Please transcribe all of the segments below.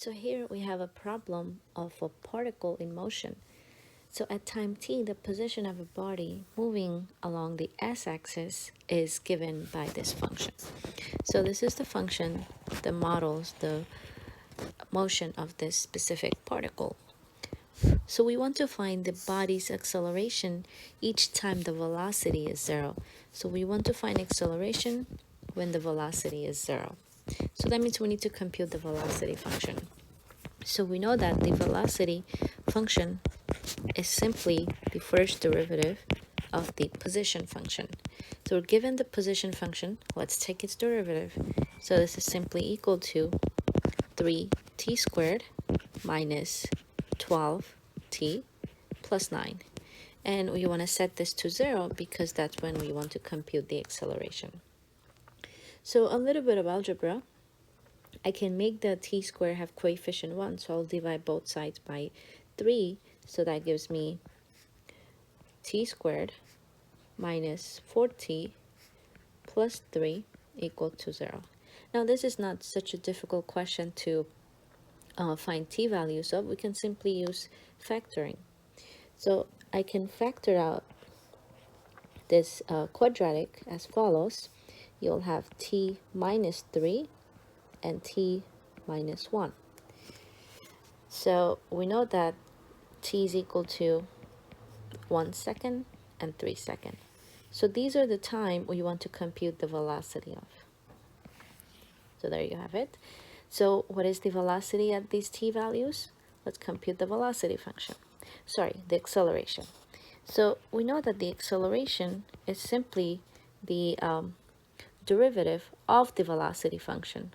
So here we have a problem of a particle in motion. So at time t, the position of a body moving along the s-axis is given by this function. So this is the function that models the motion of this specific particle. So we want to find the body's acceleration each time the velocity is 0. So we want to find acceleration when the velocity is 0. So that means we need to compute the velocity function. So we know that the velocity function is simply the first derivative of the position function. So we're given the position function, let's take its derivative. So this is simply equal to 3t squared minus 12t plus 9. And we want to set this to 0 because that's when we want to compute the acceleration. So a little bit of algebra. I can make the t squared have coefficient 1, so I'll divide both sides by 3, so that gives me t squared minus 4t plus 3 equal to 0. Now this is not such a difficult question to find t values of. We can simply use factoring. So I can factor out this quadratic as follows. You'll have t minus 3 and t minus 1. So we know that t is equal to 1 second and 3 seconds. So these are the time we want to compute the velocity of. So there you have it. So what is the velocity at these t values? Let's compute the velocity function. Sorry, the acceleration. So we know that the acceleration is simply the derivative of the velocity function.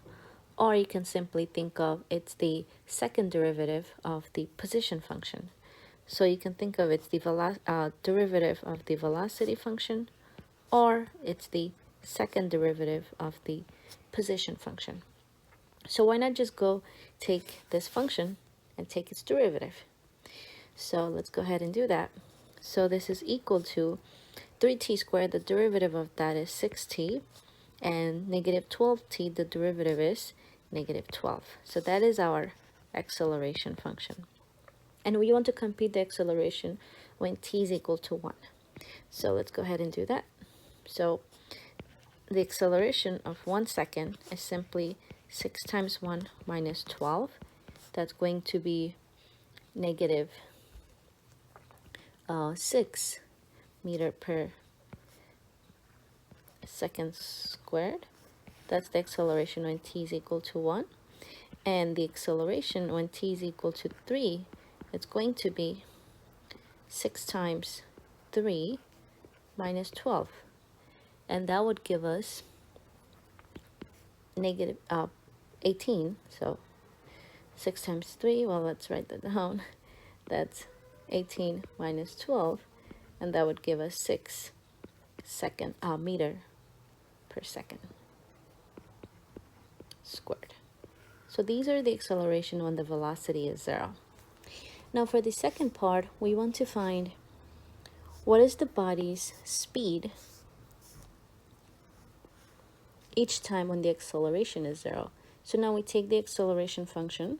Or you can simply think of it's the second derivative of the position function. So you can think of it's the derivative of the velocity function, or it's the second derivative of the position function. So why not just go take this function and take its derivative? So let's go ahead and do that. So this is equal to 3t squared, the derivative of that is 6t, and negative 12t, the derivative is negative 12. So that is our acceleration function. And we want to compute the acceleration when t is equal to 1. So let's go ahead and do that. So the acceleration of 1 second is simply 6 times 1 minus 12. That's going to be negative 6 meter per second squared. That's the acceleration when t is equal to 1. And the acceleration when t is equal to 3, it's going to be 6 times 3 minus 12. And that would give us negative 18. So 6 times 3, well, let's write that down. That's 18 minus 12. And that would give us 6 meter per second squared. So these are the acceleration when the velocity is 0. Now for the second part, we want to find what is the body's speed each time when the acceleration is 0. So now we take the acceleration function,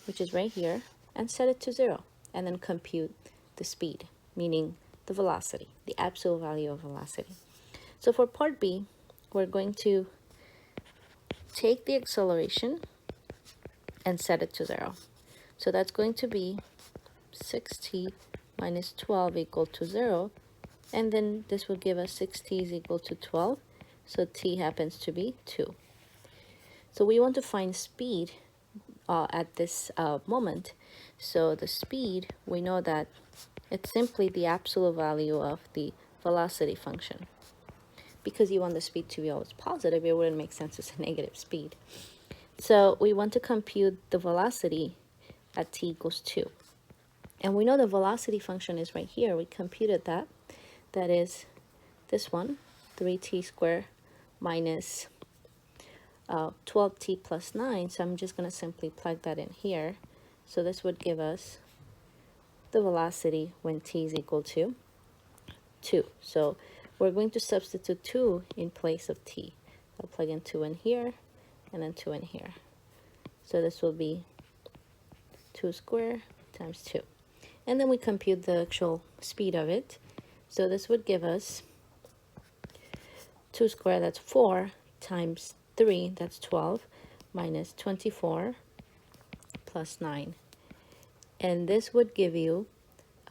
which is right here, and set it to 0, and then compute the speed, meaning the velocity, the absolute value of velocity. So for part B, we're going to take the acceleration and set it to 0. So that's going to be 6t minus 12 equal to 0. And then this will give us 6t is equal to 12. So t happens to be 2. So we want to find speed at this moment. So the speed, we know that it's simply the absolute value of the velocity function. Because you want the speed to be always positive, it wouldn't make sense as a negative speed. So we want to compute the velocity at t equals 2. And we know the velocity function is right here. We computed that. That is this one, 3t squared minus 12t plus 9. So I'm just going to simply plug that in here. So this would give us the velocity when t is equal to 2. So we're going to substitute 2 in place of t. I'll plug in 2 in here and then 2 in here. So this will be 2 squared times 2. And then we compute the actual speed of it. So this would give us 2 squared, that's 4, times 3, that's 12, minus 24 plus 9. And this would give you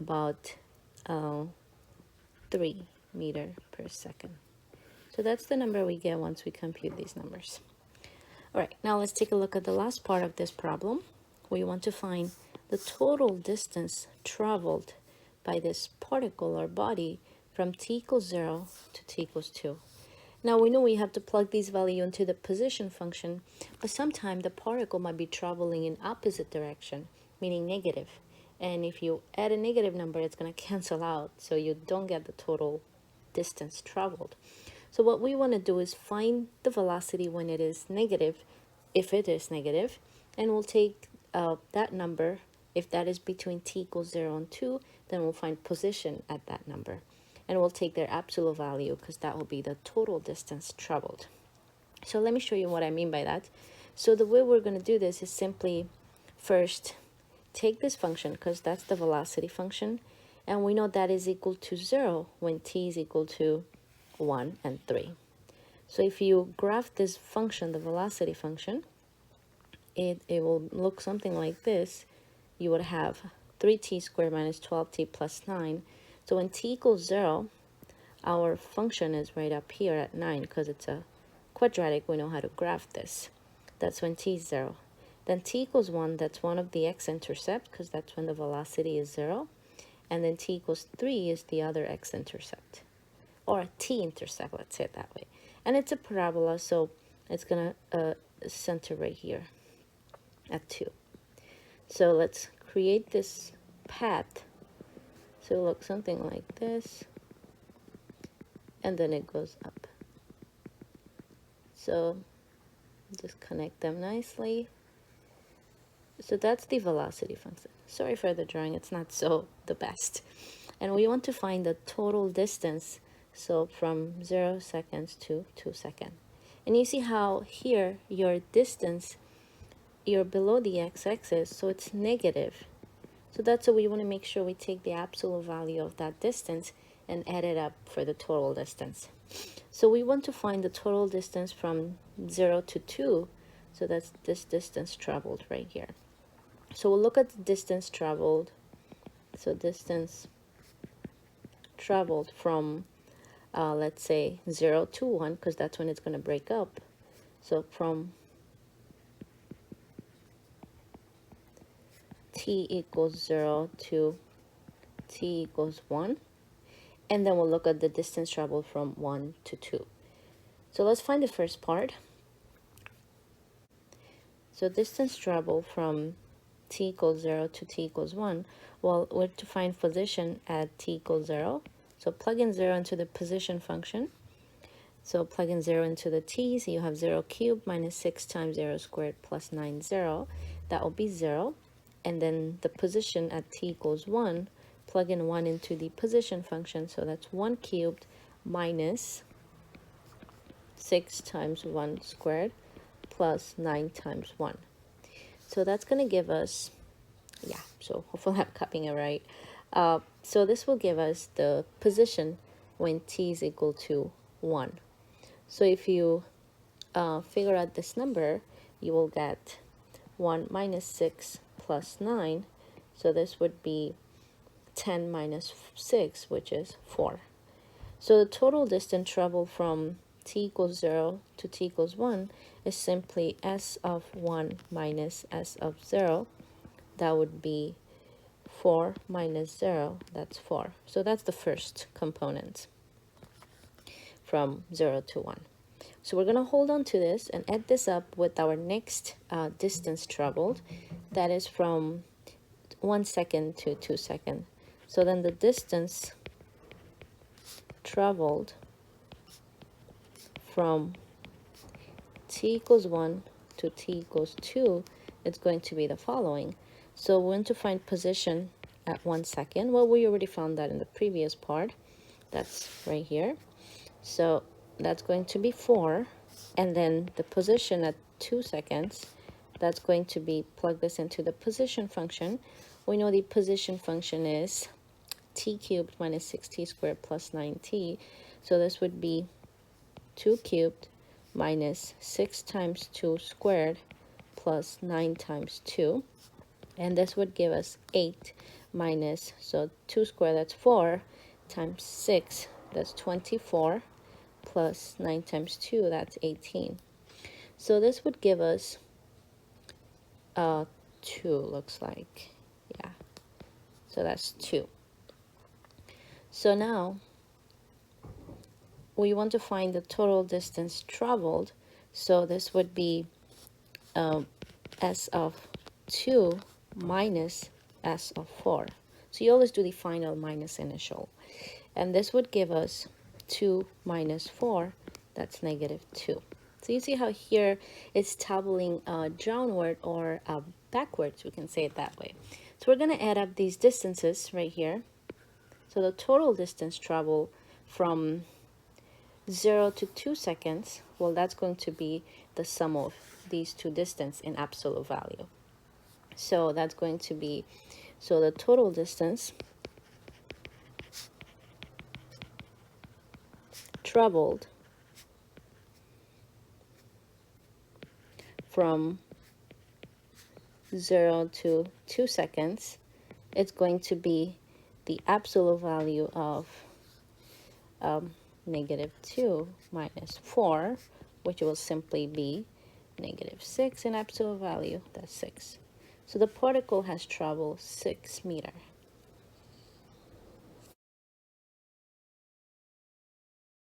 about 3 meter per second. So that's the number we get once we compute these numbers. All right, now let's take a look at the last part of this problem. We want to find the total distance traveled by this particle or body from t equals 0 to t equals 2. Now we know we have to plug these values into the position function, but sometimes the particle might be traveling in opposite direction, meaning negative. And if you add a negative number, it's going to cancel out, so you don't get the total distance traveled. So what we want to do is find the velocity when it is negative, if it is negative, and we'll take that number. If that is between t equals 0 and 2, then we'll find position at that number. And we'll take their absolute value because that will be the total distance traveled. So let me show you what I mean by that. So the way we're going to do this is simply first take this function, because that's the velocity function, and we know that is equal to 0 when t is equal to 1 and 3. So if you graph this function, the velocity function, it will look something like this. You would have 3t squared minus 12t plus 9. So when t equals 0, our function is right up here at 9 because it's a quadratic. We know how to graph this. That's when t is 0. Then t equals 1, that's one of the x-intercept because that's when the velocity is 0. And then t equals 3 is the other x-intercept, or a t-intercept, let's say it that way. And it's a parabola, so it's going to center right here at 2. So let's create this path. So it looks something like this, and then it goes up. So just connect them nicely. So that's the velocity function. Sorry for the drawing, it's not so the best. And we want to find the total distance, so from 0 seconds to 2 seconds. And you see how here your distance, you're below the x-axis, so it's negative. So that's why we want to make sure we take the absolute value of that distance and add it up for the total distance. So we want to find the total distance from 0 to 2. So that's this distance traveled right here. So we'll look at the distance traveled. So distance traveled from, let's say, 0 to 1, because that's when it's going to break up. So from t equals 0 to t equals 1. And then we'll look at the distance traveled from 1 to 2. So let's find the first part. So distance traveled from t equals 0 to t equals 1. Well, we're to find position at t equals 0. So plug in 0 into the position function. So plug in 0 into the t, so you have 0 cubed minus 6 times 0 squared plus 9, 0. That will be 0. And then the position at t equals 1, plug in 1 into the position function, so that's 1 cubed minus 6 times 1 squared plus 9 times 1. So that's going to give us, yeah, so hopefully I'm copying it right. So this will give us the position when t is equal to 1. So if you figure out this number, you will get 1 minus 6 plus 9. So this would be 10 minus 6, which is 4. So the total distance traveled from t equals 0 to t equals 1 is simply s of 1 minus s of 0. That would be 4 minus 0, that's 4. So that's the first component from 0 to 1. So we're going to hold on to this and add this up with our next distance traveled. That is from 1 second to 2 seconds. So then the distance traveled from t equals 1 to t equals 2, it's going to be the following. So we're going to find position at 1 second. Well, we already found that in the previous part. That's right here. So that's going to be 4. And then the position at 2 seconds, that's going to be, plug this into the position function. We know the position function is t cubed minus 6t squared plus 9t. So this would be 2 cubed minus 6 times 2 squared plus 9 times 2. And this would give us 8 minus, so 2 squared, that's 4, times 6, that's 24, plus 9 times 2, that's 18. So this would give us 2, looks like. Yeah, so that's 2. So now we want to find the total distance traveled. So this would be s of 2 minus s of 4. So you always do the final minus initial. And this would give us 2 minus 4, that's negative 2. So you see how here it's tabling downward or backwards, we can say it that way. So we're going to add up these distances right here. So the total distance travel from 0 to 2 seconds, well, that's going to be the sum of these two distances in absolute value. So that's going to be, so the total distance traveled from 0 to 2 seconds, it's going to be the absolute value of negative 2 minus 4, which will simply be negative 6 in absolute value, that's 6. So the particle has traveled 6 meters.